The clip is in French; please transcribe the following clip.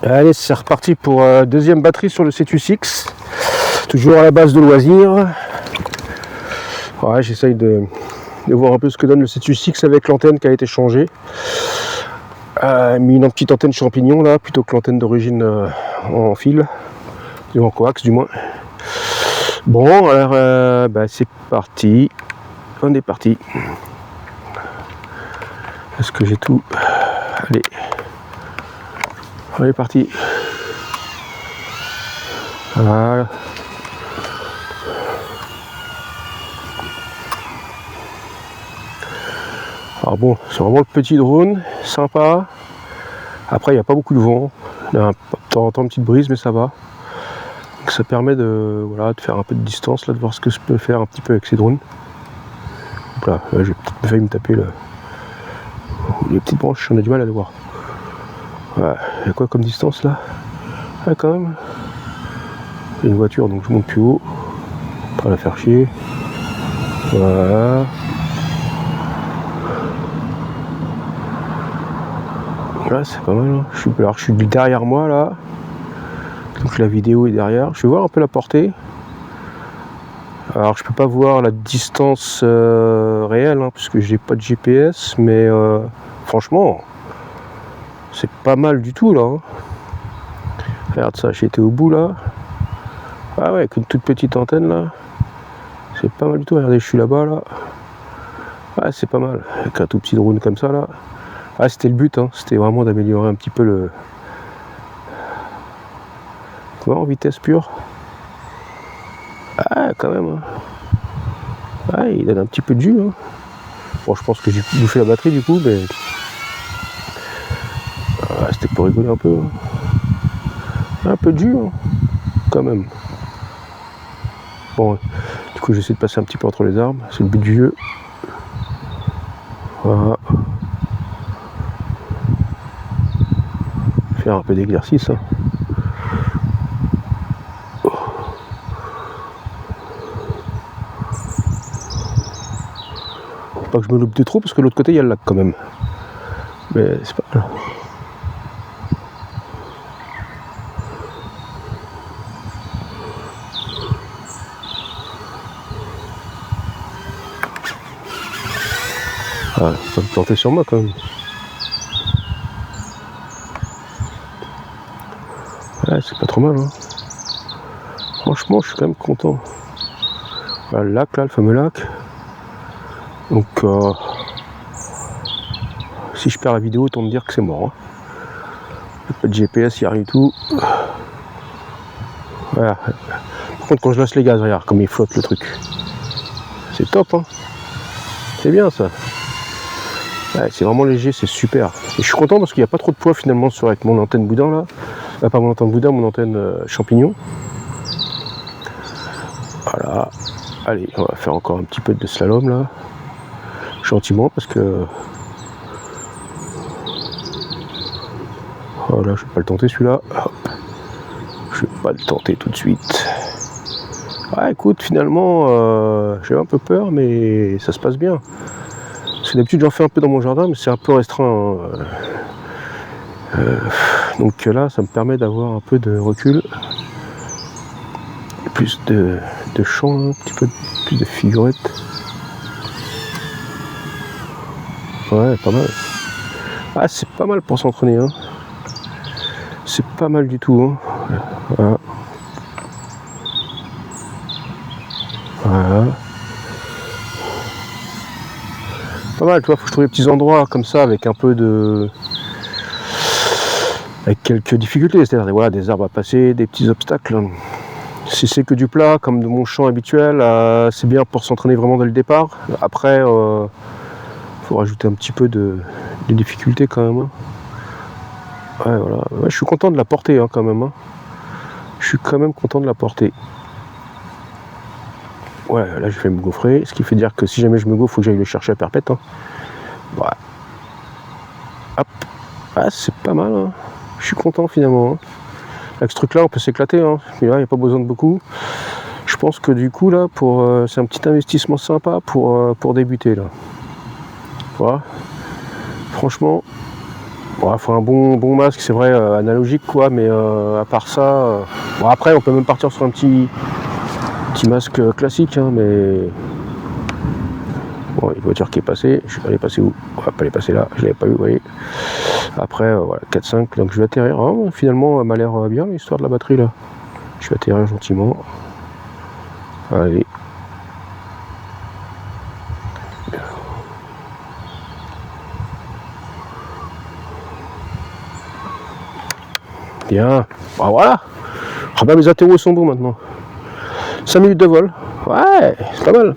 Allez, c'est reparti pour deuxième batterie sur le Cetus X. Toujours à la base de loisirs. Ouais, j'essaye de voir un peu ce que donne le Cetus X avec l'antenne qui a été changée. Mis une petite antenne champignon là, plutôt que l'antenne d'origine en fil, ou en coax du moins. Bon, alors c'est parti. On est parti. Est-ce que j'ai tout? Allez. On est parti. Voilà. Alors bon, c'est vraiment le petit drone, sympa. Après, il n'y a pas beaucoup de vent. Il y a de temps en temps une petite brise, mais ça va. Donc, ça permet de faire un peu de distance, là, de voir ce que je peux faire un petit peu avec ces drones. Donc là, j'ai peut-être failli me taper les petites branches, on a du mal à les voir. Voilà. Il y a quoi comme distance là? Ah, quand même. Il y a une voiture, donc je monte plus haut. Pas la faire chier. Voilà. Là, c'est pas mal. Hein. Je suis derrière moi là. Donc la vidéo est derrière. Je vais voir un peu la portée. Alors je peux pas voir la distance réelle hein, puisque j'ai pas de GPS, mais franchement, c'est pas mal du tout là. Hein. Regarde ça, j'ai été au bout là. Ah ouais, avec une toute petite antenne là. C'est pas mal du tout. Regardez, je suis là-bas là. Ouais, c'est pas mal. Avec un tout petit drone comme ça là. Ah, c'était le but, hein. C'était vraiment d'améliorer un petit peu le. En vitesse pure. Ah, quand même. Hein. Ah, il donne un petit peu de jus. Hein. Bon, je pense que j'ai bouffé la batterie du coup, mais. Ah, c'était pour rigoler un peu. Hein. Un peu de jus, hein. Quand même. Bon, du coup, j'essaie de passer un petit peu entre les arbres. C'est le but du jeu. Voilà. Faire un peu d'exercice. Hein. Pas que je me loupe de trop parce que de l'autre côté il y a le lac quand même. Mais c'est pas mal. Ah, ça me planter sur moi quand même. Ouais, c'est pas trop mal. Hein. Franchement, je suis quand même content. Voilà, le lac là, le fameux lac. Donc, si je perds la vidéo, autant me dire que c'est mort. Hein. Pas de GPS, il n'y a rien du tout. Voilà. Par contre, quand je lâche les gaz, regarde comme il flotte le truc. C'est top, hein. C'est bien ça. Ouais, c'est vraiment léger, c'est super. Et je suis content parce qu'il n'y a pas trop de poids finalement avec mon antenne boudin là. Pas mon antenne boudin, mon antenne champignon. Voilà. Allez, on va faire encore un petit peu de slalom là. Gentiment parce que. Voilà, je vais pas le tenter celui-là. Hop. Je vais pas le tenter tout de suite. Ah écoute, finalement, j'ai un peu peur, mais ça se passe bien. Parce que d'habitude j'en fais un peu dans mon jardin, mais c'est un peu restreint. Hein. Donc là, ça me permet d'avoir un peu de recul. Plus de champ, un petit peu plus de figurettes. Ouais, pas mal. Ah, c'est pas mal pour s'entraîner. Hein. C'est pas mal du tout. Hein. Voilà. Voilà. Pas mal, tu vois, faut que je trouve des petits endroits comme ça avec un peu de. Avec quelques difficultés, c'est-à-dire voilà, des arbres à passer, des petits obstacles. Si c'est que du plat, comme de mon champ habituel, c'est bien pour s'entraîner vraiment dès le départ. Après, faut rajouter un petit peu de difficulté quand même. Hein. Ouais, voilà. Ouais, je suis content de la porter hein, quand même. Hein. Je suis quand même content de la porter. Ouais, là je vais me gaufrer, ce qui fait dire que si jamais je me gaufre, il faut que j'aille le chercher à perpète. Hein. Ouais. Hop. Ah, c'est pas mal. Hein. Je suis content finalement. Hein. Avec ce truc là on peut s'éclater, hein. Mais là il n'y a pas besoin de beaucoup. Je pense que du coup là c'est un petit investissement sympa pour débuter là. Voilà. Franchement, Bon, il faut un bon masque, c'est vrai, analogique quoi, mais à part ça... bon après on peut même partir sur un petit masque classique, hein, mais... Bon, une voiture qui est passée, elle est passée où? On va pas aller passer là, je l'avais pas vu, vous voyez. Après, voilà, 4-5, donc je vais atterrir. Oh, finalement, elle m'a l'air bien l'histoire de la batterie là. Je vais atterrir gentiment. Allez. Bien. Bah voilà. Ah bah mes atterros sont bons maintenant. 5 minutes de vol. Ouais, c'est pas mal.